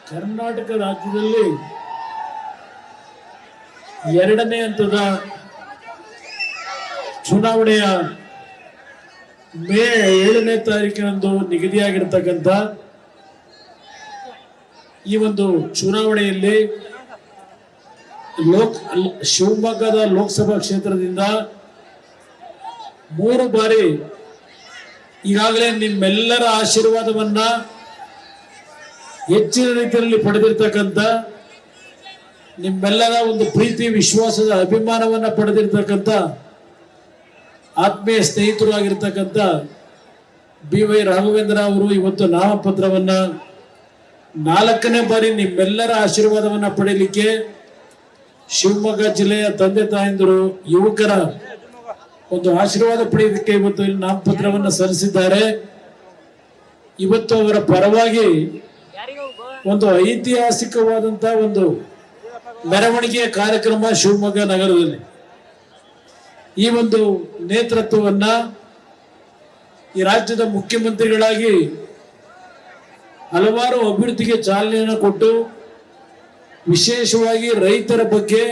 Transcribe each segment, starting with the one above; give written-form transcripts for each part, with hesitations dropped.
ಕರ್ನಾಟಕ ರಾಜ್ಯದಲ್ಲಿ ಎರಡನೇ ಹಂತದ ಚುನಾವಣೆಯ ಮೇ 7ನೇ ತಾರೀಕಿನಂದು ನಿಗದಿಯಾಗಿರ್ತಕ್ಕಂಥ ಈ ಒಂದು ಚುನಾವಣೆಯಲ್ಲಿ ಶಿವಮೊಗ್ಗದ ಲೋಕಸಭಾ ಕ್ಷೇತ್ರದಿಂದ 3 ಬಾರಿ ಈಗಾಗಲೇ ನಿಮ್ಮೆಲ್ಲರ ಆಶೀರ್ವಾದವನ್ನ ಹೆಚ್ಚಿನ ರೀತಿಯಲ್ಲಿ ಪಡೆದಿರ್ತಕ್ಕಂಥ, ನಿಮ್ಮೆಲ್ಲರ ಒಂದು ಪ್ರೀತಿ ವಿಶ್ವಾಸದ ಅಭಿಮಾನವನ್ನ ಪಡೆದಿರ್ತಕ್ಕಂಥ ಆತ್ಮೀಯ ಸ್ನೇಹಿತರು ಆಗಿರ್ತಕ್ಕಂಥ BY ರಾಘವೇಂದ್ರ ಅವರು ಇವತ್ತು ನಾಮಪತ್ರವನ್ನ 4ನೇ ಬಾರಿ ನಿಮ್ಮೆಲ್ಲರ ಆಶೀರ್ವಾದವನ್ನ ಪಡೆಯಲಿಕ್ಕೆ ಶಿವಮೊಗ್ಗ ಜಿಲ್ಲೆಯ ತಂದೆ ತಾಯಂದಿರು ಯುವಕರ ಒಂದು ಆಶೀರ್ವಾದ ಪಡೆಯಲಿಕ್ಕೆ ಇವತ್ತು ನಾಮಪತ್ರವನ್ನ ಸಲ್ಲಿಸಿದ್ದಾರೆ. ಇವತ್ತು ಅವರ ಪರವಾಗಿ ಒಂದು ಐತಿಹಾಸಿಕವಾದಂತಹ ಒಂದು ಮೆರವಣಿಗೆಯ ಕಾರ್ಯಕ್ರಮ ಶಿವಮೊಗ್ಗ ನಗರದಲ್ಲಿ. ಈ ಒಂದು ನೇತೃತ್ವವನ್ನ ಈ ರಾಜ್ಯದ ಮುಖ್ಯಮಂತ್ರಿಗಳಾಗಿ ಹಲವಾರು ಅಭಿವೃದ್ಧಿಗೆ ಚಾಲನೆಯನ್ನು ಕೊಟ್ಟು, ವಿಶೇಷವಾಗಿ ರೈತರ ಬಗ್ಗೆ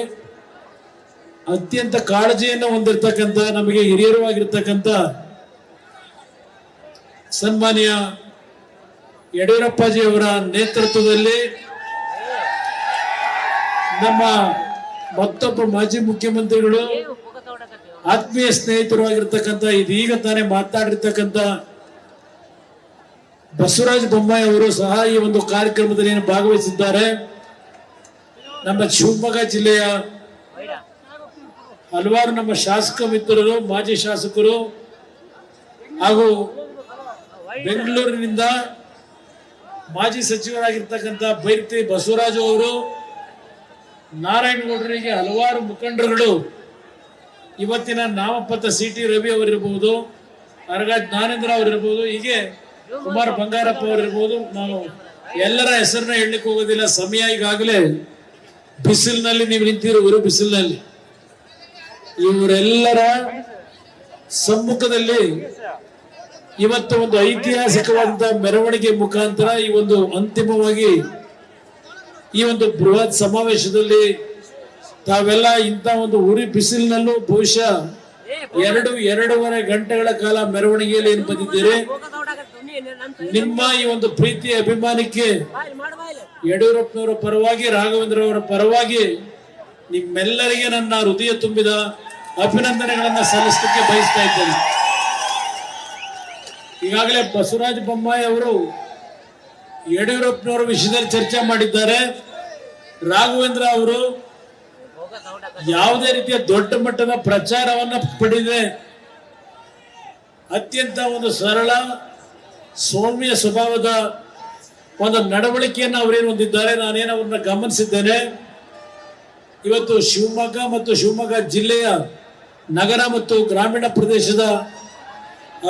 ಅತ್ಯಂತ ಕಾಳಜಿಯನ್ನು ಹೊಂದಿರತಕ್ಕಂಥ ನಮಗೆ ಹಿರಿಯರು ಆಗಿರ್ತಕ್ಕಂಥ ಸನ್ಮಾನ್ಯ ಯಡಿಯೂರಪ್ಪಾಜಿ ಅವರ ನೇತೃತ್ವದಲ್ಲಿ ನಮ್ಮ ಮತ್ತೊಬ್ಬ ಮಾಜಿ ಮುಖ್ಯಮಂತ್ರಿಗಳು, ಆತ್ಮೀಯ ಸ್ನೇಹಿತರು ಆಗಿರ್ತಕ್ಕಂಥ, ಇದೀಗ ತಾನೇ ಮಾತಾಡಿರ್ತಕ್ಕಂಥ ಬಸವರಾಜ ಬೊಮ್ಮಾಯಿ ಅವರು ಸಹ ಈ ಒಂದು ಕಾರ್ಯಕ್ರಮದಲ್ಲಿ ಭಾಗವಹಿಸಿದ್ದಾರೆ. ನಮ್ಮ ಶಿವಮೊಗ್ಗ ಜಿಲ್ಲೆಯ ಹಲವಾರು ನಮ್ಮ ಶಾಸಕ ಮಿತ್ರರು, ಮಾಜಿ ಶಾಸಕರು ಹಾಗೂ ಬೆಂಗಳೂರಿನಿಂದ ಮಾಜಿ ಸಚಿವರಾಗಿರ್ತಕ್ಕಂಥ ಬೈರತಿ ಬಸವರಾಜು ಅವರು, ನಾರಾಯಣಗೌಡರಿಗೆ ಹಲವಾರು ಮುಖಂಡರುಗಳು ಇವತ್ತಿನ ನಾಮಪತ್ರ CT ರವಿ ಅವರಿರ್ಬೋದು, ಅರಗ ಜ್ಞಾನೇಂದ್ರ ಅವರಿರ್ಬೋದು, ಹೀಗೆ ಕುಮಾರ್ ಬಂಗಾರಪ್ಪ ಅವರಿರ್ಬೋದು. ನಾವು ಎಲ್ಲರ ಹೆಸರನ್ನ ಹೇಳಲಿಕ್ಕೆ ಹೋಗೋದಿಲ್ಲ, ಸಮಯ ಈಗಾಗಲೇ ಬಿಸಿಲಿನಲ್ಲಿ ನೀವು ನಿಂತಿರುವರು. ಬಿಸಿಲಿನಲ್ಲಿ ಇವರೆಲ್ಲರ ಸಮ್ಮುಖದಲ್ಲಿ ಇವತ್ತು ಒಂದು ಐತಿಹಾಸಿಕವಾದಂತಹ ಮೆರವಣಿಗೆ ಮುಖಾಂತರ ಈ ಒಂದು ಅಂತಿಮವಾಗಿ ಈ ಒಂದು ಬೃಹತ್ ಸಮಾವೇಶದಲ್ಲಿ ತಾವೆಲ್ಲ ಇಂಥ ಒಂದು ಉರಿ ಬಿಸಿಲಿನಲ್ಲೂ ಬಹುಶಃ 2-2.5 ಗಂಟೆಗಳ ಕಾಲ ಮೆರವಣಿಗೆಯಲ್ಲಿ ಏನು ಬಂದಿದ್ದೀರಿ. ನಿಮ್ಮ ಈ ಒಂದು ಪ್ರೀತಿ ಅಭಿಮಾನಕ್ಕೆ ಯಡಿಯೂರಪ್ಪನವರ ಪರವಾಗಿ, ರಾಘವೇಂದ್ರ ಅವರ ಪರವಾಗಿ ನಿಮ್ಮೆಲ್ಲರಿಗೆ ನನ್ನ ಹೃದಯ ತುಂಬಿದ ಅಭಿನಂದನೆಗಳನ್ನ ಸಲ್ಲಿಸಲಿಕ್ಕೆ ಬಯಸ್ತಾ ಇದ್ದೇನೆ. ಈಗಾಗಲೇ ಬಸವರಾಜ ಬೊಮ್ಮಾಯಿ ಅವರು ಯಡಿಯೂರಪ್ಪನವರ ವಿಷಯದಲ್ಲಿ ಚರ್ಚೆ ಮಾಡಿದ್ದಾರೆ. ರಾಘವೇಂದ್ರ ಅವರು ಯಾವುದೇ ರೀತಿಯ ದೊಡ್ಡ ಮಟ್ಟದ ಪ್ರಚಾರವನ್ನ ಪಡೆದಿದೆ, ಅತ್ಯಂತ ಒಂದು ಸರಳ ಸೌಮ್ಯ ಸ್ವಭಾವದ ಒಂದು ನಡವಳಿಕೆಯನ್ನು ಅವರೇನು ಹೊಂದಿದ್ದಾರೆ. ನಾನೇನು ಅವ್ರನ್ನ ಗಮನಿಸಿದ್ದೇನೆ. ಇವತ್ತು ಶಿವಮೊಗ್ಗ ಮತ್ತು ಶಿವಮೊಗ್ಗ ಜಿಲ್ಲೆಯ ನಗರ ಮತ್ತು ಗ್ರಾಮೀಣ ಪ್ರದೇಶದ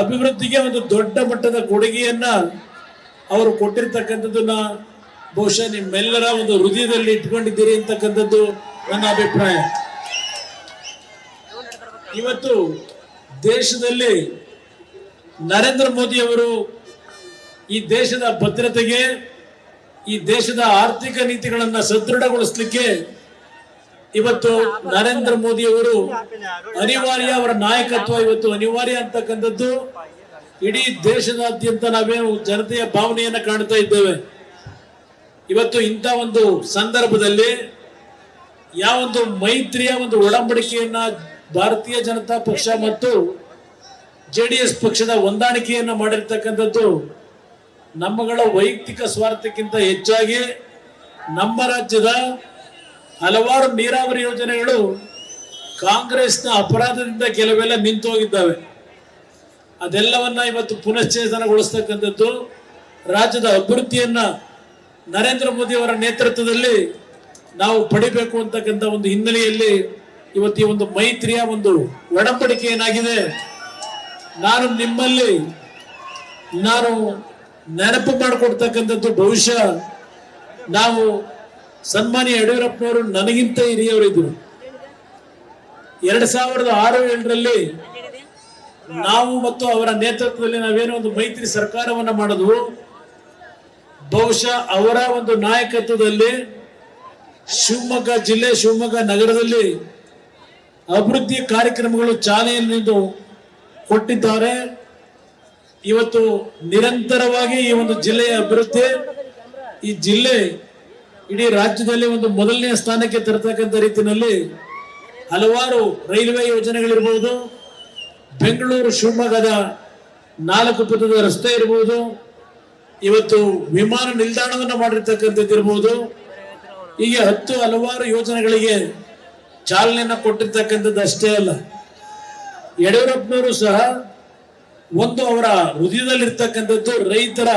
ಅಭಿವೃದ್ಧಿಗೆ ಒಂದು ದೊಡ್ಡ ಮಟ್ಟದ ಕೊಡುಗೆಯನ್ನ ಅವರು ಕೊಟ್ಟಿರ್ತಕ್ಕಂಥದ್ದನ್ನ ಬಹುಶಃ ನಿಮ್ಮೆಲ್ಲರ ಒಂದು ಹೃದಯದಲ್ಲಿ ಇಟ್ಕೊಂಡಿದ್ದೀರಿ ಅಂತಕ್ಕಂಥದ್ದು ನನ್ನ ಅಭಿಪ್ರಾಯ. ಇವತ್ತು ದೇಶದಲ್ಲಿ ನರೇಂದ್ರ ಮೋದಿ ಅವರು ಈ ದೇಶದ ಭದ್ರತೆಗೆ, ಈ ದೇಶದ ಆರ್ಥಿಕ ನೀತಿಗಳನ್ನ ಸದೃಢಗೊಳಿಸಲಿಕ್ಕೆ ಇವತ್ತು ನರೇಂದ್ರ ಮೋದಿ ಅವರು ಅನಿವಾರ್ಯ, ಅವರ ನಾಯಕತ್ವ ಇವತ್ತು ಅನಿವಾರ್ಯ ಅಂತಕ್ಕಂಥದ್ದು ಇಡೀ ದೇಶದಾದ್ಯಂತ ನಾವೇನು ಜನತೆಯ ಭಾವನೆಯನ್ನ ಕಾಣ್ತಾ ಇದ್ದೇವೆ. ಇವತ್ತು ಇಂಥ ಒಂದು ಸಂದರ್ಭದಲ್ಲಿ ಯಾವೊಂದು ಮೈತ್ರಿಯ ಒಂದು ಒಡಂಬಡಿಕೆಯನ್ನ ಭಾರತೀಯ ಜನತಾ ಪಕ್ಷ ಮತ್ತು JDS ಪಕ್ಷದ ಹೊಂದಾಣಿಕೆಯನ್ನ ಮಾಡಿರ್ತಕ್ಕಂಥದ್ದು ನಮ್ಮಗಳ ವೈಯಕ್ತಿಕ ಸ್ವಾರ್ಥಕ್ಕಿಂತ ಹೆಚ್ಚಾಗಿ ನಮ್ಮ ರಾಜ್ಯದ ಹಲವಾರು ನೀರಾವರಿ ಯೋಜನೆಗಳು ಕಾಂಗ್ರೆಸ್ನ ಅಪರಾಧದಿಂದ ಕೆಲವೆಲ್ಲ ನಿಂತು ಹೋಗಿದ್ದಾವೆ. ಅದೆಲ್ಲವನ್ನ ಇವತ್ತು ಪುನಶ್ಚೇತನಗೊಳಿಸ್ತಕ್ಕಂಥದ್ದು, ರಾಜ್ಯದ ಅಭಿವೃದ್ಧಿಯನ್ನ ನರೇಂದ್ರ ಮೋದಿ ಅವರ ನೇತೃತ್ವದಲ್ಲಿ ನಾವು ಪಡಿಬೇಕು ಅಂತಕ್ಕಂಥ ಒಂದು ಹಿನ್ನೆಲೆಯಲ್ಲಿ ಇವತ್ತು ಈ ಒಂದು ಮೈತ್ರಿಯ ಒಂದು ಒಡಂಬಡಿಕೆ ಏನಾಗಿದೆ, ನಿಮ್ಮಲ್ಲಿ ನಾನು ನೆನಪು ಮಾಡಿಕೊಡ್ತಕ್ಕಂಥದ್ದು ಬಹುಶಃ ನಾವು ಸನ್ಮಾನ್ಯ ಯಡಿಯೂರಪ್ಪನವರು ನನಗಿಂತ ಹಿರಿಯವರಿದ್ರು. 2006-7ರಲ್ಲಿ ನಾವು ಮತ್ತು ಅವರ ನೇತೃತ್ವದಲ್ಲಿ ನಾವೇನೋ ಒಂದು ಮೈತ್ರಿ ಸರ್ಕಾರವನ್ನ ಮಾಡಿದ್ವು. ಬಹುಶಃ ಅವರ ಒಂದು ನಾಯಕತ್ವದಲ್ಲಿ ಶಿವಮೊಗ್ಗ ಜಿಲ್ಲೆ ಶಿವಮೊಗ್ಗ ನಗರದಲ್ಲಿ ಅಭಿವೃದ್ಧಿ ಕಾರ್ಯಕ್ರಮಗಳು ಚಾಲನೆಯನ್ನು ಕೊಟ್ಟಿದ್ದಾರೆ. ಇವತ್ತು ನಿರಂತರವಾಗಿ ಈ ಒಂದು ಜಿಲ್ಲೆಯ ಅಭಿವೃದ್ಧಿ, ಈ ಜಿಲ್ಲೆ ಇಡೀ ರಾಜ್ಯದಲ್ಲಿ ಒಂದು ಮೊದಲನೇ ಸ್ಥಾನಕ್ಕೆ ತರತಕ್ಕಂಥ ರೀತಿಯಲ್ಲಿ ಹಲವಾರು ರೈಲ್ವೆ ಯೋಜನೆಗಳಿರ್ಬೋದು, ಬೆಂಗಳೂರು ಶಿವಮೊಗ್ಗದ 4 ಪಥದ ರಸ್ತೆ ಇರಬಹುದು, ಇವತ್ತು ವಿಮಾನ ನಿಲ್ದಾಣವನ್ನು ಮಾಡಿರ್ತಕ್ಕಂಥದ್ದು ಇರಬಹುದು, ಹೀಗೆ ಹಲವಾರು ಯೋಜನೆಗಳಿಗೆ ಚಾಲನೆಯನ್ನು ಕೊಟ್ಟಿರ್ತಕ್ಕಂಥದ್ದು ಅಷ್ಟೇ ಅಲ್ಲ, ಯಡಿಯೂರಪ್ಪನವರು ಸಹ ಒಂದು ಅವರ ಹೃದಯದಲ್ಲಿರ್ತಕ್ಕಂಥದ್ದು ರೈತರ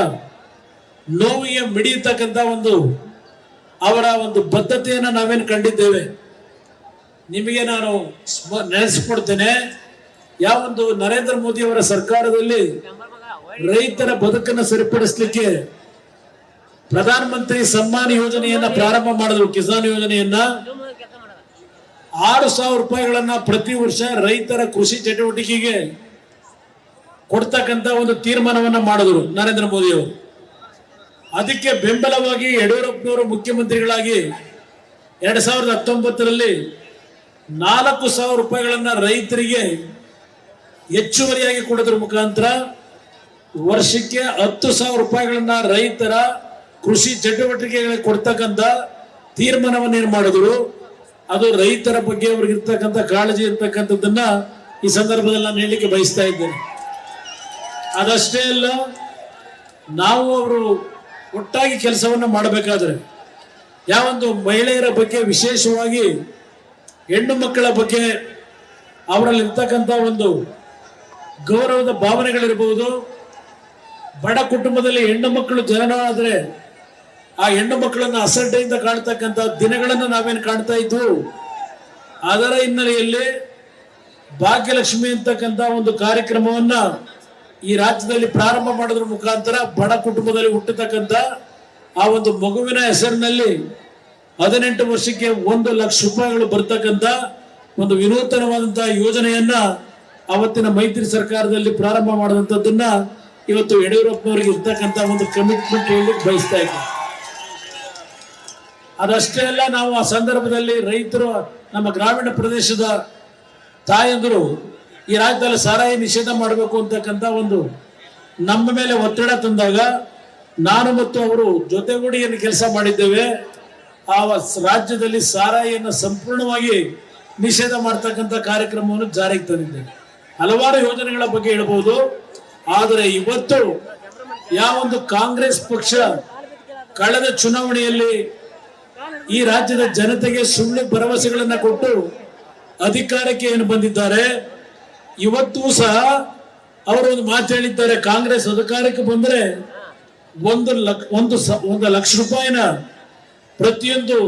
ನೋವಿಗೆ ಮಿಡಿಯತಕ್ಕಂಥ ಅವರ ಒಂದು ಬದ್ಧತೆಯನ್ನು ನಾವೇನು ಕಂಡಿದ್ದೇವೆ. ನಿಮಗೆ ನಾನು ನೆನೆಸ್ಕೊಡ್ತೇನೆ, ಯಾವೊಂದು ನರೇಂದ್ರ ಮೋದಿ ಅವರ ಸರ್ಕಾರದಲ್ಲಿ ರೈತರ ಬದುಕನ್ನು ಸರಿಪಡಿಸಲಿಕ್ಕೆ ಪ್ರಧಾನ ಮಂತ್ರಿ ಸಮ್ಮಾನ್ ಯೋಜನೆಯನ್ನ ಪ್ರಾರಂಭ ಮಾಡಿದ್ರು. ಕಿಸಾನ್ ಯೋಜನೆಯನ್ನ 6,000 ರೂಪಾಯಿಗಳನ್ನ ಪ್ರತಿ ವರ್ಷ ರೈತರ ಕೃಷಿ ಚಟುವಟಿಕೆಗೆ ಕೊಡ್ತಕ್ಕಂತ ಒಂದು ತೀರ್ಮಾನವನ್ನ ಮಾಡಿದ್ರು ನರೇಂದ್ರ ಮೋದಿ ಅವರು. ಅದಕ್ಕೆ ಬೆಂಬಲವಾಗಿ ಯಡಿಯೂರಪ್ಪನವರು ಮುಖ್ಯಮಂತ್ರಿಗಳಾಗಿ 2019ರಲ್ಲಿ 4,000 ರೂಪಾಯಿಗಳನ್ನ ರೈತರಿಗೆ ಹೆಚ್ಚುವರಿಯಾಗಿ ಕೊಡೋದ್ರ ಮುಖಾಂತರ ವರ್ಷಕ್ಕೆ 10,000 ರೂಪಾಯಿಗಳನ್ನ ರೈತರ ಕೃಷಿ ಚಟುವಟಿಕೆಗಳಿಗೆ ಕೊಡ್ತಕ್ಕಂಥ ತೀರ್ಮಾನವನ್ನು ಏನ್ ಮಾಡಿದ್ರು. ಅದು ರೈತರ ಬಗ್ಗೆ ಅವ್ರಿಗಿರ್ತಕ್ಕಂಥ ಕಾಳಜಿ ಇರ್ತಕ್ಕಂಥದ್ದನ್ನ ಈ ಸಂದರ್ಭದಲ್ಲಿ ನಾನು ಹೇಳಲಿಕ್ಕೆ ಬಯಸ್ತಾ ಇದ್ದೇನೆ. ಅದಷ್ಟೇ ಅಲ್ಲ, ನಾವು ಅವರು ಒಟ್ಟಾಗಿ ಕೆಲಸವನ್ನು ಮಾಡಬೇಕಾದ್ರೆ ಯಾವೊಂದು ಮಹಿಳೆಯರ ಬಗ್ಗೆ, ವಿಶೇಷವಾಗಿ ಹೆಣ್ಣು ಮಕ್ಕಳ ಬಗ್ಗೆ ಅವರಲ್ಲಿ ಇರ್ತಕ್ಕಂಥ ಒಂದು ಗೌರವದ ಭಾವನೆಗಳಿರಬಹುದು. ಬಡ ಕುಟುಂಬದಲ್ಲಿ ಹೆಣ್ಣು ಮಕ್ಕಳು ಜನನವಾದ್ರೆ ಆ ಹೆಣ್ಣು ಮಕ್ಕಳನ್ನು ಅಸಡ್ಡೆಯಿಂದ ಕಾಣ್ತಕ್ಕಂಥ ದಿನಗಳನ್ನು ನಾವೇನು ಕಾಣ್ತಾ ಇದ್ವು. ಅದರ ಹಿನ್ನೆಲೆಯಲ್ಲಿ ಭಾಗ್ಯಲಕ್ಷ್ಮಿ ಅಂತಕ್ಕಂಥ ಒಂದು ಕಾರ್ಯಕ್ರಮವನ್ನ ಈ ರಾಜ್ಯದಲ್ಲಿ ಪ್ರಾರಂಭ ಮಾಡೋದ್ರ ಮುಖಾಂತರ ಬಡ ಕುಟುಂಬದಲ್ಲಿ ಹುಟ್ಟತಕ್ಕಂಥ ಆ ಒಂದು ಮಗುವಿನ ಹೆಸರಿನಲ್ಲಿ 18 ವರ್ಷಕ್ಕೆ 1 ಲಕ್ಷ ರೂಪಾಯಿಗಳು ಬರ್ತಕ್ಕಂಥ ಒಂದು ವಿನೂತನವಾದಂತಹ ಯೋಜನೆಯನ್ನ ಅವತ್ತಿನ ಮೈತ್ರಿ ಸರ್ಕಾರದಲ್ಲಿ ಪ್ರಾರಂಭ ಮಾಡಿದಂಥದ್ದನ್ನ ಇವತ್ತು ಯಡಿಯೂರಪ್ಪನವರಿಗೆ ಇರ್ತಕ್ಕಂಥ ಒಂದು ಕಮಿಟ್ಮೆಂಟ್ ಹೇಳಲಿಕ್ಕೆ ಬಯಸ್ತಾ ಇದ್ದೀವಿ. ಅದಷ್ಟೇ ಅಲ್ಲ, ನಾವು ಆ ಸಂದರ್ಭದಲ್ಲಿ ರೈತರು, ನಮ್ಮ ಗ್ರಾಮೀಣ ಪ್ರದೇಶದ ತಾಯಂದರು ಈ ರಾಜ್ಯದಲ್ಲಿ ಸಾರಾಯಿ ನಿಷೇಧ ಮಾಡಬೇಕು ಅಂತಕ್ಕಂಥ ಒಂದು ನಮ್ಮ ಮೇಲೆ ಒತ್ತಡ ತಂದಾಗ ನಾನು ಮತ್ತು ಅವರು ಜೊತೆಗೂಡಿ ಏನು ಕೆಲಸ ಮಾಡಿದ್ದೇವೆ. ಆ ರಾಜ್ಯದಲ್ಲಿ ಸಾರಾಯಿಯನ್ನು ಸಂಪೂರ್ಣವಾಗಿ ನಿಷೇಧ ಮಾಡ್ತಕ್ಕಂಥ ಕಾರ್ಯಕ್ರಮವನ್ನು ಜಾರಿಗೆ ತಂದಿದ್ದೇವೆ. ಹಲವಾರು ಯೋಜನೆಗಳ ಬಗ್ಗೆ ಹೇಳ್ಬೋದು. ಆದರೆ ಇವತ್ತು ಯಾವೊಂದು ಕಾಂಗ್ರೆಸ್ ಪಕ್ಷ ಕಳೆದ ಚುನಾವಣೆಯಲ್ಲಿ ಈ ರಾಜ್ಯದ ಜನತೆಗೆ ಸುಳ್ಳು ಭರವಸೆಗಳನ್ನ ಕೊಟ್ಟು ಅಧಿಕಾರಕ್ಕೆ ಏನು ಬಂದಿದ್ದಾರೆ, ಇವತ್ತೂ ಸಹ ಅವರು ಒಂದು ಮಾತು ಹೇಳಿದ್ದಾರೆ, ಕಾಂಗ್ರೆಸ್ ಅಧಿಕಾರಕ್ಕೆ ಬಂದ್ರೆ 1 ಲಕ್ಷ ರೂಪಾಯಿನ ಪ್ರತಿಯೊಂದು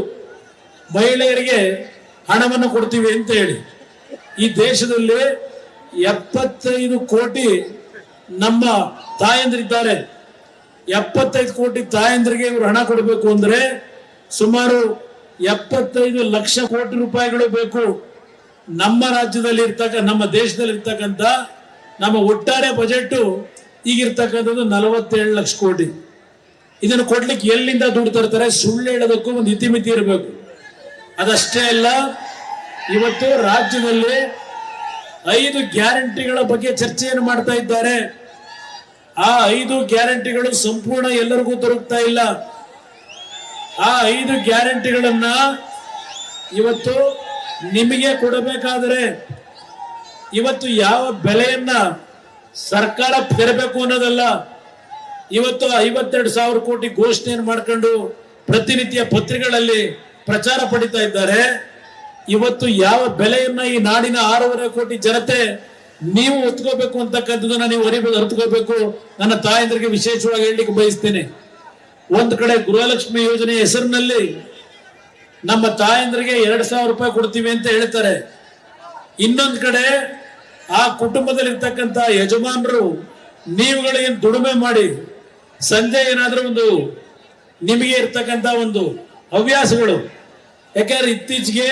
ಮಹಿಳೆಯರಿಗೆ ಹಣವನ್ನು ಕೊಡ್ತೀವಿ ಅಂತ ಹೇಳಿ. ಈ ದೇಶದಲ್ಲಿ 75 ಕೋಟಿ ನಮ್ಮ ತಾಯಂದ್ರಿದ್ದಾರೆ. 75 ಕೋಟಿ ತಾಯಂದ್ರಿಗೆ ಇವರು ಹಣ ಕೊಡಬೇಕು ಅಂದ್ರೆ ಸುಮಾರು 75 ಲಕ್ಷ ಕೋಟಿ ರೂಪಾಯಿಗಳು ಬೇಕು. ನಮ್ಮ ರಾಜ್ಯದಲ್ಲಿ ನಮ್ಮ ದೇಶದಲ್ಲಿ ಇರ್ತಕ್ಕಂಥ ನಮ್ಮ ಒಟ್ಟಾರೆ ಬಜೆಟ್ ಈಗಿರ್ತಕ್ಕಂಥದ್ದು 47 ಲಕ್ಷ ಕೋಟಿ. ಇದನ್ನು ಕೊಡ್ಲಿಕ್ಕೆ ಎಲ್ಲಿಂದ ದುಡ್ಡು ತರ್ತಾರೆ? ಸುಳ್ಳು ಹೇಳೋದಕ್ಕೂ ಒಂದು ಇತಿಮಿತಿ ಇರಬೇಕು. ಅದಷ್ಟೇ ಅಲ್ಲ, ಇವತ್ತು ರಾಜ್ಯದಲ್ಲಿ 5 ಗ್ಯಾರಂಟಿಗಳ ಬಗ್ಗೆ ಚರ್ಚೆಯನ್ನು ಮಾಡ್ತಾ ಇದ್ದಾರೆ. ಆ 5 ಗ್ಯಾರಂಟಿಗಳು ಸಂಪೂರ್ಣ ಎಲ್ಲರಿಗೂ ದೊರಕ್ತಾ ಇಲ್ಲ. ಆ 5 ಗ್ಯಾರಂಟಿಗಳನ್ನ ಇವತ್ತು ನಿಮಗೆ ಕೊಡಬೇಕಾದರೆ ಇವತ್ತು ಯಾವ ಬೆಲೆಯನ್ನ ಸರ್ಕಾರ ತೆರಬೇಕು ಅನ್ನೋದಲ್ಲ. ಇವತ್ತು 52,000 ಕೋಟಿ ಘೋಷಣೆಯನ್ನು ಮಾಡ್ಕೊಂಡು ಪ್ರತಿನಿತ್ಯ ಪತ್ರಿಕೆಗಳಲ್ಲಿ ಪ್ರಚಾರ ಪಡಿತಾ ಇದ್ದಾರೆ. ಇವತ್ತು ಯಾವ ಬೆಲೆಯನ್ನ ಈ ನಾಡಿನ 6.5 ಕೋಟಿ ಜನತೆ ನೀವು ಹೊತ್ಕೋಬೇಕು ಅಂತಕ್ಕಂಥದನ್ನ ನೀವು ಅರಿತುಕೋಬೇಕು. ನನ್ನ ತಾಯಂದ್ರಿಗೆ ವಿಶೇಷವಾಗಿ ಹೇಳಲಿಕ್ಕೆ ಬಯಸ್ತೇನೆ. ಒಂದ್ ಕಡೆ ಗೃಹಲಕ್ಷ್ಮಿ ಯೋಜನೆ ಹೆಸರಿನಲ್ಲಿ ನಮ್ಮ ತಾಯಂದ್ರಿಗೆ 2,000 ರೂಪಾಯಿ ಕೊಡ್ತೀವಿ ಅಂತ ಹೇಳ್ತಾರೆ. ಇನ್ನೊಂದ್ ಕಡೆ ಆ ಕುಟುಂಬದಲ್ಲಿರ್ತಕ್ಕಂಥ ಯಜಮಾನರು ನೀವುಗಳೇನು ದುಡಿಮೆ ಮಾಡಿ ಸಂಜೆ ಏನಾದ್ರೂ ನಿಮಗೆ ಇರ್ತಕ್ಕಂಥ ಒಂದು ಹವ್ಯಾಸಗಳು, ಯಾಕಂದ್ರೆ ಇತ್ತೀಚೆಗೆ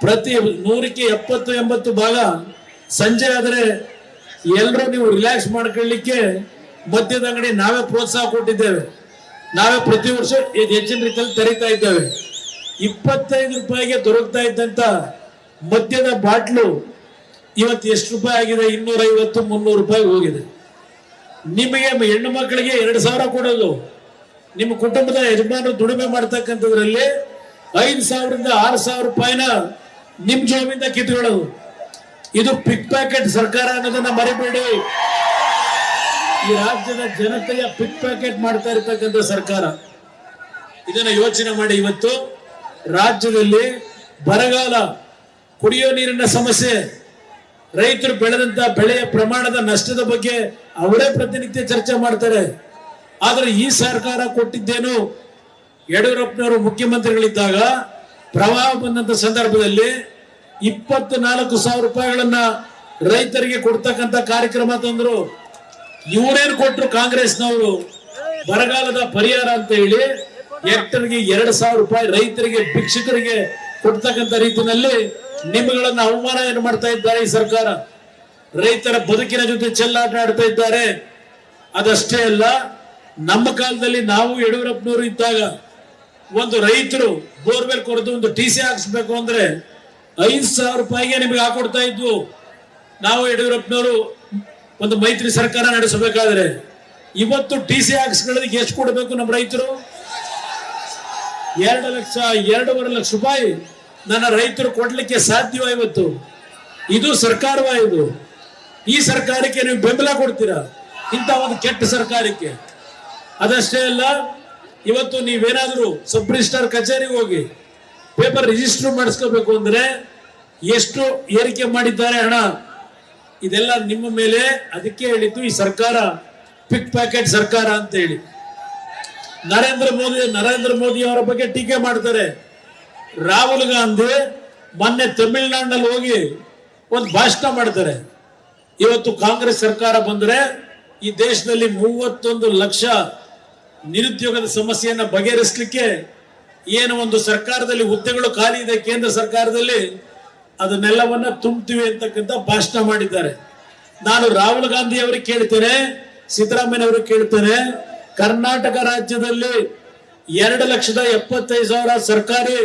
ಪ್ರತಿ 100ಕ್ಕೆ 70-80 ಭಾಗ ಸಂಜೆ ಆದರೆ ಎಲ್ಲರೂ ನೀವು ರಿಲ್ಯಾಕ್ಸ್ ಮಾಡ್ಕೊಳ್ಳಿಕ್ಕೆ ಮದ್ಯದ ಅಂಗಡಿ ನಾವೇ ಪ್ರೋತ್ಸಾಹ ಕೊಟ್ಟಿದ್ದೇವೆ. ನಾವೇ ಪ್ರತಿ ವರ್ಷ ಹೆಚ್ಚಿನ ರೀತಿಯಲ್ಲಿ ತೆರೀತಾ ಇದ್ದೇವೆ. 25 ರೂಪಾಯಿಗೆ ದೊರಕ್ತಾ ಇದ್ದಂತ ಮದ್ಯದ ಬಾಟ್ಲು ಇವತ್ತು ಎಷ್ಟು ರೂಪಾಯಿ ಆಗಿದೆ? 250-300 ರೂಪಾಯಿ ಹೋಗಿದೆ. ನಿಮಗೆ ಹೆಣ್ಣು ಮಕ್ಕಳಿಗೆ 2,000 ಕೊಡೋದು, ನಿಮ್ಮ ಕುಟುಂಬದ ಯಜಮಾನರು ದುಡಿಮೆ ಮಾಡ್ತಕ್ಕಂಥದ್ರಲ್ಲಿ 5,000ರಿಂದ 6,000 ರೂಪಾಯಿನ ನಿಮ್ ಜಾಬಿಂದ ಕಿತ್ಕೊಳ್ಳೋದು. ಇದು ಪಿಕ್ ಪ್ಯಾಕೆಟ್ ಸರ್ಕಾರ ಅನ್ನೋದನ್ನ ಮರಿಬೇಡಿ. ಈ ರಾಜ್ಯದ ಜನತೆಯ ಪಿಕ್ ಪ್ಯಾಕೆಟ್ ಮಾಡ್ತಾ ಇರ್ತಕ್ಕಂಥ ಸರ್ಕಾರ. ಇದನ್ನ ಯೋಚನೆ ಮಾಡಿ. ಇವತ್ತು ರಾಜ್ಯದಲ್ಲಿ ಬರಗಾಲ, ಕುಡಿಯೋ ನೀರಿನ ಸಮಸ್ಯೆ, ರೈತರು ಬೆಳೆದಂತ ಬೆಳೆಯ ಪ್ರಮಾಣದ ನಷ್ಟದ ಬಗ್ಗೆ ಅವರೇ ಪ್ರತಿನಿತ್ಯ ಚರ್ಚೆ ಮಾಡ್ತಾರೆ. ಆದ್ರೆ ಈ ಸರ್ಕಾರ ಕೊಟ್ಟಿದ್ದೇನು? ಯಡಿಯೂರಪ್ಪನವರು ಮುಖ್ಯಮಂತ್ರಿಗಳಿದ್ದಾಗ ಪ್ರವಾಹ ಬಂದಂತ ಸಂದರ್ಭದಲ್ಲಿ 24,000 ರೂಪಾಯಿಗಳನ್ನ ರೈತರಿಗೆ ಕೊಡ್ತಕ್ಕಂಥ ಕಾರ್ಯಕ್ರಮ ತಂದ್ರು. ಇವರೇನು ಕೊಟ್ರು? ಕಾಂಗ್ರೆಸ್ನವರು ಬರಗಾಲದ ಪರಿಹಾರ ಅಂತ ಹೇಳಿ ಹೆಕ್ಟರ್ಗೆ 2,000 ರೂಪಾಯಿ ರೈತರಿಗೆ, ಭಿಕ್ಷುಕರಿಗೆ ಕೊಡ್ತಕ್ಕಂಥ ರೀತಿಯಲ್ಲಿ ನಿಮ್ಮಗಳನ್ನ ಅವಮಾನ ಏನು ಮಾಡ್ತಾ ಇದ್ದಾರೆ ಈ ಸರ್ಕಾರ. ರೈತರ ಬದುಕಿನ ಜೊತೆ ಚೆಲ್ಲಾಟ ಆಡ್ತಾ ಇದ್ದಾರೆ. ಅದಷ್ಟೇ ಅಲ್ಲ, ನಮ್ಮ ಕಾಲದಲ್ಲಿ ನಾವು ಯಡಿಯೂರಪ್ಪನವರು ಇದ್ದಾಗ ಒಂದು ರೈತರು ಬೋರ್ವೆಲ್ ಕೊರೆದು ಒಂದು TC ಹಾಕ್ಸ್ಬೇಕು ಅಂದ್ರೆ 5,000 ರೂಪಾಯಿಗೆ ನಿಮಗೆ ಹಾಕೊಡ್ತಾ ಇದ್ವು. ನಾವು ಯಡಿಯೂರಪ್ಪನವರು ಒಂದು ಮೈತ್ರಿ ಸರ್ಕಾರ ನಡೆಸಬೇಕಾದ್ರೆ ಇವತ್ತು TC ಹಾಕ್ಸ್ಕೊಳ್ಳೋದಕ್ಕೆ ಎಷ್ಟು ಕೊಡಬೇಕು ನಮ್ಮ ರೈತರು? 2 ಲಕ್ಷ, 2.5 ಲಕ್ಷ ರೂಪಾಯಿ ನನ್ನ ರೈತರು ಕೊಡ್ಲಿಕ್ಕೆ ಸಾಧ್ಯವ? ಇವತ್ತು ಇದು ಸರ್ಕಾರವ? ಇದು ಈ ಸರ್ಕಾರಕ್ಕೆ ನೀವು ಬೆಂಬಲ ಕೊಡ್ತೀರಾ? ಇಂಥ ಒಂದು ಕೆಟ್ಟ ಸರ್ಕಾರಕ್ಕೆ. ಅದಷ್ಟೇ ಅಲ್ಲ, ಇವತ್ತು ನೀವೇನಾದ್ರೂ ಸಬ್ ರಿಜಿಸ್ಟ್ರಾರ್ ಕಚೇರಿಗೆ ಹೋಗಿ ಪೇಪರ್ ರಿಜಿಸ್ಟರ್ ಮಾಡಿಸ್ಕೋಬೇಕು ಅಂದ್ರೆ ಎಷ್ಟು ಏರಿಕೆ ಮಾಡಿದ್ದಾರೆ ಹಣ, ಇದೆಲ್ಲ ನಿಮ್ಮ ಮೇಲೆ. ಅದಕ್ಕೆ ಹೇಳಿದ್ದು ಈ ಸರ್ಕಾರ ಪಿಕ್ ಪ್ಯಾಕೆಟ್ ಸರ್ಕಾರ ಅಂತ ಹೇಳಿ. ನರೇಂದ್ರ ಮೋದಿ ಅವರ ಬಗ್ಗೆ ಟೀಕೆ ಮಾಡ್ತಾರೆ. ರಾಹುಲ್ ಗಾಂಧಿ ಮೊನ್ನೆ ತಮಿಳುನಾಡಿನಲ್ಲಿ ಹೋಗಿ ಒಂದು ಭಾಷಣ ಮಾಡ್ತಾರೆ. ಇವತ್ತು ಕಾಂಗ್ರೆಸ್ ಸರ್ಕಾರ ಬಂದ್ರೆ ಈ ದೇಶದಲ್ಲಿ 31 ಲಕ್ಷ ನಿರುದ್ಯೋಗದ ಸಮಸ್ಯೆಯನ್ನ ಬಗೆಹರಿಸಲಿಕ್ಕೆ ಏನು ಒಂದು ಸರ್ಕಾರದಲ್ಲಿ ಹುದ್ದೆಗಳು ಖಾಲಿ ಇದೆ ಕೇಂದ್ರ ಸರ್ಕಾರದಲ್ಲಿ, ಅದನ್ನೆಲ್ಲವನ್ನ ತುಂಬ್ತೀವಿ ಅಂತಕ್ಕಂಥ ಭಾಷಣ ಮಾಡಿದ್ದಾರೆ. ನಾನು ರಾಹುಲ್ ಗಾಂಧಿ ಅವರಿಗೆ ಕೇಳ್ತೇನೆ, ಸಿದ್ದರಾಮಯ್ಯ ಅವರಿಗೆ ಕೇಳ್ತೇನೆ, ಕರ್ನಾಟಕ ರಾಜ್ಯದಲ್ಲಿ 2,75,000 ಸರ್ಕಾರಿ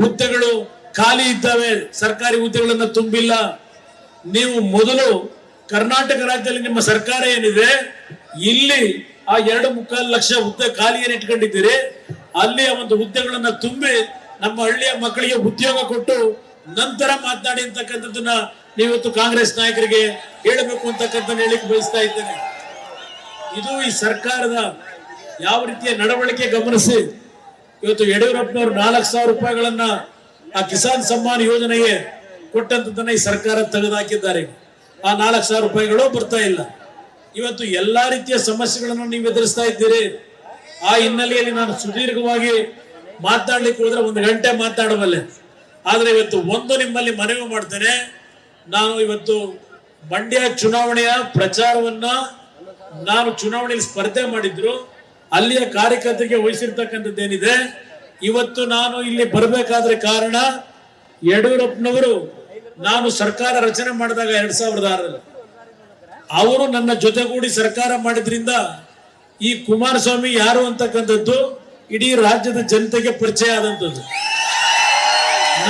ಹುದ್ದೆಗಳು ಖಾಲಿ ಇದ್ದಾವೆ, ಸರ್ಕಾರಿ ಹುದ್ದೆಗಳನ್ನ ತುಂಬಿಲ್ಲ. ನೀವು ಮೊದಲು ಕರ್ನಾಟಕ ರಾಜ್ಯದಲ್ಲಿ ನಿಮ್ಮ ಸರ್ಕಾರ ಏನಿದೆ, ಇಲ್ಲಿ ಆ 2.25 ಲಕ್ಷ ಹುದ್ದೆ ಖಾಲಿ ಏನ್ ಇಟ್ಕೊಂಡಿದ್ದೀರಿ, ಅಲ್ಲಿ ಒಂದು ಹುದ್ದೆಗಳನ್ನ ತುಂಬಿ ನಮ್ಮ ಹಳ್ಳಿಯ ಮಕ್ಕಳಿಗೆ ಉದ್ಯೋಗ ಕೊಟ್ಟು ನಂತರ ಮಾತನಾಡಿ ಅಂತಕ್ಕಂಥದ್ದನ್ನ ನೀವತ್ತು ಕಾಂಗ್ರೆಸ್ ನಾಯಕರಿಗೆ ಹೇಳಬೇಕು ಅಂತಕ್ಕಂಥ ಹೇಳಿಕ್ಕೆ ಬಯಸ್ತಾ ಇದ್ದೇನೆ. ಇದು ಈ ಸರ್ಕಾರದ ಯಾವ ರೀತಿಯ ನಡವಳಿಕೆ ಗಮನಿಸಿ. ಇವತ್ತು ಯಡಿಯೂರಪ್ಪನವರು 4,000 ರೂಪಾಯಿಗಳನ್ನ ಆ ಕಿಸಾನ್ ಸಮ್ಮಾನ್ ಯೋಜನೆಗೆ ಕೊಟ್ಟಂತದನ್ನ ಈ ಸರ್ಕಾರ ತೆಗೆದುಹಾಕಿದ್ದಾರೆ. ಆ 4,000 ರೂಪಾಯಿಗಳು ಬರ್ತಾ ಇಲ್ಲ. ಇವತ್ತು ಎಲ್ಲಾ ರೀತಿಯ ಸಮಸ್ಯೆಗಳನ್ನು ನೀವು ಎದುರಿಸ್ತಾ ಇದ್ದೀರಿ. ಆ ಹಿನ್ನೆಲೆಯಲ್ಲಿ ನಾನು ಸುದೀರ್ಘವಾಗಿ ಮಾತಾಡ್ಲಿಕ್ಕೆ ಹೋದ್ರೆ 1 ಗಂಟೆ ಮಾತಾಡಬಲ್ಲೆ. ಆದ್ರೆ ಇವತ್ತು ಒಂದು ನಿಮ್ಮಲ್ಲಿ ಮನವಿ ಮಾಡ್ತೇನೆ. ನಾನು ಇವತ್ತು ಮಂಡ್ಯ ಚುನಾವಣೆಯ ಪ್ರಚಾರವನ್ನ ನಾನು ಚುನಾವಣೆಯಲ್ಲಿ ಸ್ಪರ್ಧೆ ಮಾಡಿದ್ರು, ಅಲ್ಲಿಯ ಕಾರ್ಯಕರ್ತರಿಗೆ ವಹಿಸಿರ್ತಕ್ಕಂಥದ್ದೇನಿದೆ. ಇವತ್ತು ನಾನು ಇಲ್ಲಿ ಬರಬೇಕಾದ್ರೆ ಕಾರಣ ಯಡಿಯೂರಪ್ಪನವರು ನಾನು ಸರ್ಕಾರ ರಚನೆ ಮಾಡಿದಾಗ 2006ರಲ್ಲಿ ಅವರು ನನ್ನ ಜೊತೆಗೂಡಿ ಸರ್ಕಾರ ಮಾಡಿದ್ರಿಂದ ಈ ಕುಮಾರಸ್ವಾಮಿ ಯಾರು ಅಂತಕ್ಕಂಥದ್ದು ಇಡೀ ರಾಜ್ಯದ ಜನತೆಗೆ ಪರಿಚಯ ಆದಂಥದ್ದು.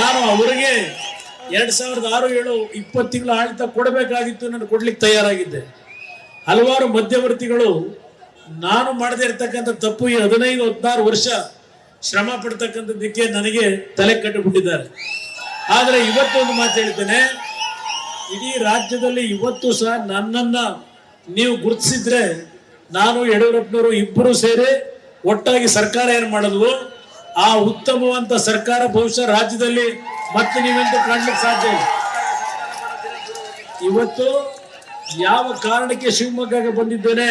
ನಾನು ಅವರಿಗೆ 2006-7 20 ತಿಂಗಳ ಆಡಳಿತ ಕೊಡಬೇಕಾಗಿತ್ತು, ನಾನು ಕೊಡ್ಲಿಕ್ಕೆ ತಯಾರಾಗಿದ್ದೆ. ಹಲವಾರು ಮಧ್ಯವರ್ತಿಗಳು ನಾನು ಮಾಡದೇ ಇರ್ತಕ್ಕಂಥ ತಪ್ಪು ಈ 15-16 ವರ್ಷ ಶ್ರಮ ಪಡ್ತಕ್ಕಂಥದ್ದಕ್ಕೆ ನನಗೆ ತಲೆ ಕಟ್ಟಿಬಿಟ್ಟಿದ್ದಾರೆ. ಆದ್ರೆ ಇವತ್ತು ಒಂದು ಮಾತು ಹೇಳ್ತೇನೆ, ಇಡೀ ರಾಜ್ಯದಲ್ಲಿ ಇವತ್ತು ಸಹ ನನ್ನನ್ನ ನೀವು ಗುರುತಿಸಿದ್ರೆ ನಾನು ಯಡಿಯೂರಪ್ಪನವರು ಇಬ್ಬರು ಸೇರಿ ಒಟ್ಟಾಗಿ ಸರ್ಕಾರ ಏನ್ ಮಾಡಿದ್ವು, ಆ ಉತ್ತಮವಂತ ಸರ್ಕಾರ ಬಹುಶಃ ರಾಜ್ಯದಲ್ಲಿ ಮತ್ತೆ ನೀವೆಂದು ಕಾಣ್ಲಿಕ್ಕೆ ಸಾಧ್ಯ ಇಲ್ಲ. ಇವತ್ತು ಯಾವ ಕಾರಣಕ್ಕೆ ಶಿವಮೊಗ್ಗಕ್ಕೆ ಬಂದಿದ್ದೇನೆ,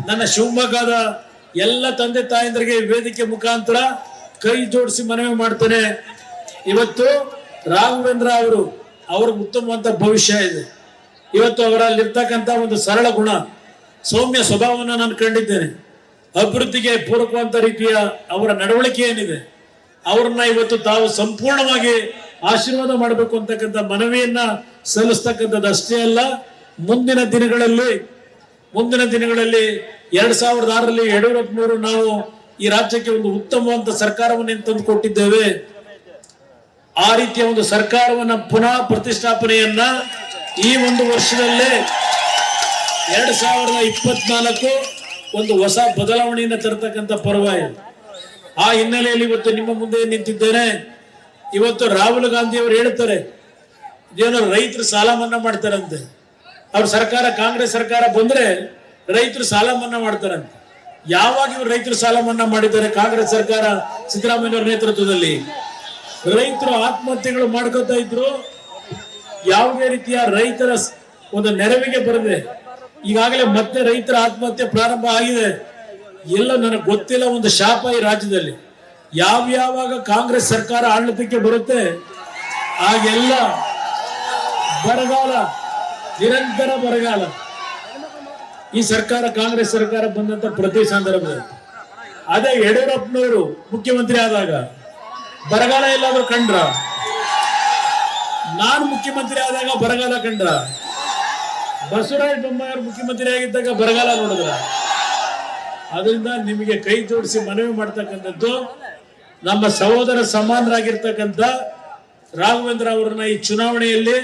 ನನ್ನ ಶಿವಮೊಗ್ಗದ ಎಲ್ಲ ತಂದೆ ತಾಯಂದರಿಗೆ ವೇದಿಕೆ ಮುಖಾಂತರ ಕೈ ಜೋಡಿಸಿ ಮನವಿ ಮಾಡ್ತೇನೆ. ಇವತ್ತು ರಾಘವೇಂದ್ರ ಅವ್ರಿಗೆ ಉತ್ತಮವಂತ ಭವಿಷ್ಯ ಇದೆ. ಇವತ್ತು ಅವರಲ್ಲಿರ್ತಕ್ಕಂಥ ಒಂದು ಸರಳ ಗುಣ, ಸೌಮ್ಯ ಸ್ವಭಾವವನ್ನು ನಾನು ಕಂಡಿದ್ದೇನೆ. ಅಭಿವೃದ್ಧಿಗೆ ಪೂರಕವಂತ ರೀತಿಯ ಅವರ ನಡವಳಿಕೆ ಏನಿದೆ, ಅವ್ರನ್ನ ಇವತ್ತು ತಾವು ಸಂಪೂರ್ಣವಾಗಿ ಆಶೀರ್ವಾದ ಮಾಡಬೇಕು ಅಂತಕ್ಕಂಥ ಮನವಿಯನ್ನ ಸಲ್ಲಿಸ್ತಕ್ಕಂಥದ್ದು ಅಷ್ಟೇ ಅಲ್ಲ, ಮುಂದಿನ ದಿನಗಳಲ್ಲಿ 2006ರಲ್ಲಿ ಯಡಿಯೂರಪ್ಪನವರು ನಾವು ಈ ರಾಜ್ಯಕ್ಕೆ ಒಂದು ಉತ್ತಮವಾದ ಸರ್ಕಾರವನ್ನು ತಂದು ಕೊಟ್ಟಿದ್ದೇವೆ. ಆ ರೀತಿಯ ಒಂದು ಸರ್ಕಾರವನ್ನ ಪುನಃ ಪ್ರತಿಷ್ಠಾಪನೆಯನ್ನ ಈ ಒಂದು ವರ್ಷದಲ್ಲೇ 2024 ಒಂದು ಹೊಸ ಬದಲಾವಣೆಯನ್ನು ತರತಕ್ಕಂಥ ಪರ್ವ ಇದೆ. ಆ ಹಿನ್ನೆಲೆಯಲ್ಲಿ ಇವತ್ತು ನಿಮ್ಮ ಮುಂದೆ ನಿಂತಿದ್ದೇನೆ. ಇವತ್ತು ರಾಹುಲ್ ಗಾಂಧಿ ಅವರು ಹೇಳ್ತಾರೆ ಇದೇನೋ ರೈತರು ಸಾಲ ಮನ್ನಾ ಮಾಡ್ತಾರಂತೆ. ಅವ್ರ ಸರ್ಕಾರ ಕಾಂಗ್ರೆಸ್ ಸರ್ಕಾರ ಬಂದ್ರೆ ರೈತರು ಸಾಲ ಮನ್ನಾ ಮಾಡ್ತಾರಂತೆ. ಯಾವಾಗ ಇವರು ರೈತರು ಸಾಲ ಮನ್ನಾ ಮಾಡಿದ್ದಾರೆ? ಕಾಂಗ್ರೆಸ್ ಸರ್ಕಾರ ಸಿದ್ದರಾಮಯ್ಯ ಅವರ ನೇತೃತ್ವದಲ್ಲಿ ರೈತರು ಆತ್ಮಹತ್ಯೆಗಳು ಮಾಡ್ಕೋತಾ ಇದ್ರು. ಯಾವುದೇ ರೀತಿಯ ರೈತರ ಒಂದು ನೆರವಿಗೆ ಬರದೆ ಈಗಾಗಲೇ ಮತ್ತೆ ರೈತರ ಆತ್ಮಹತ್ಯೆ ಪ್ರಾರಂಭ ಆಗಿದೆ. ಎಲ್ಲ ನನಗೆ ಗೊತ್ತಿಲ್ಲ, ಒಂದು ಶಾಪ ಈ ರಾಜ್ಯದಲ್ಲಿ. ಯಾವಾಗ ಕಾಂಗ್ರೆಸ್ ಸರ್ಕಾರ ಆಡಳಿತಕ್ಕೆ ಬರುತ್ತೆ ಆಗೆಲ್ಲ ಬರಗಾಲ, ನಿರಂತರ ಬರಗಾಲ. ಈ ಸರ್ಕಾರ ಕಾಂಗ್ರೆಸ್ ಸರ್ಕಾರ ಬಂದಂತ ಪ್ರತಿ ಸಂದರ್ಭದಲ್ಲಿ ಅದೇ ಯಡಿಯೂರಪ್ಪನವರು ಮುಖ್ಯಮಂತ್ರಿ ಆದಾಗ ಬರಗಾಲ ಎಲ್ಲಾದ್ರೂ ಕಂಡ್ರ? ನಾನು ಮುಖ್ಯಮಂತ್ರಿ ಆದಾಗ ಬರಗಾಲ ಕಂಡ್ರ? ಬಸವರಾಜ ಬೊಮ್ಮಾಯಿ ಮುಖ್ಯಮಂತ್ರಿ ಆಗಿದ್ದಾಗ ಬರಗಾಲ ನೋಡಿದ್ರ? ಅದರಿಂದ ನಿಮಗೆ ಕೈ ಜೋಡಿಸಿ ಮನವಿ ಮಾಡ್ತಕ್ಕಂಥದ್ದು, ನಮ್ಮ ಸಹೋದರ ಸಮಾನರಾಗಿರ್ತಕ್ಕಂಥ ರಾಘವೇಂದ್ರ ಅವರನ್ನ ಈ ಚುನಾವಣೆಯಲ್ಲಿ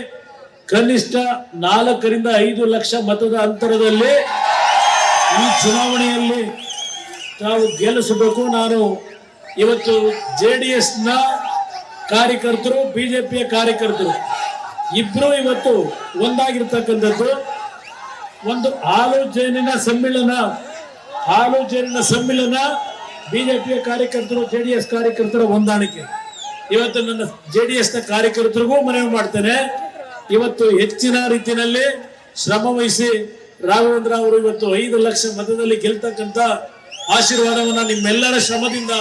ಕನಿಷ್ಠ 4 ರಿಂದ 5 ಲಕ್ಷ ಮತದ ಅಂತರದಲ್ಲಿ ಈ ಚುನಾವಣೆಯಲ್ಲಿ ತಾವು ಗೆಲ್ಲಿಸಬೇಕು. ನಾನು ಇವತ್ತು JDS ನ ಕಾರ್ಯಕರ್ತರು, ಬಿಜೆಪಿಯ ಕಾರ್ಯಕರ್ತರು ಇಬ್ರು ಇವತ್ತು ಒಂದಾಗಿರ್ತಕ್ಕಂಥದ್ದು. ಒಂದು ಆಲೋಚನೆಯ ಸಮ್ಮಿಲನ ಬಿಜೆಪಿಯ ಕಾರ್ಯಕರ್ತರು, JDS ಕಾರ್ಯಕರ್ತರ ಹೊಂದಾಣಿಕೆ. ಇವತ್ತು ನನ್ನ JDS ನ ಕಾರ್ಯಕರ್ತರಿಗೂ ಮನವಿ ಮಾಡ್ತೇನೆ, ಇವತ್ತು ಹೆಚ್ಚಿನ ರೀತಿಯಲ್ಲಿ ಶ್ರಮ ವಹಿಸಿ ರಾಘವೇಂದ್ರ ಅವರು ಇವತ್ತು 5 ಲಕ್ಷ ಮತದಲ್ಲಿ ಗೆಲ್ತಕ್ಕಂಥ ಆಶೀರ್ವಾದವನ್ನ ನಿಮ್ಮೆಲ್ಲರ ಶ್ರಮದಿಂದ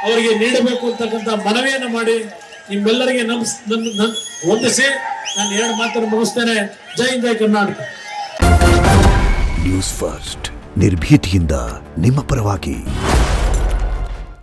ಅವರಿಗೆ ನೀಡಬೇಕು ಅಂತಕ್ಕಂಥ ಮನವಿಯನ್ನು ಮಾಡಿ ನಿಮ್ಮೆಲ್ಲರಿಗೆ ವಂದಿಸಿ ನಾನು 2 ಮಾತನ್ನು ಮುಗಿಸ್ತೇನೆ. ಜೈ ಹಿಂದ್, ಜೈ ಕರ್ನಾಟಕ. ನ್ಯೂಸ್ ಫಸ್ಟ್ ನಿರ್ಭೀತಿಯಿಂದ ನಿಮ್ಮ ಪರವಾಗಿ.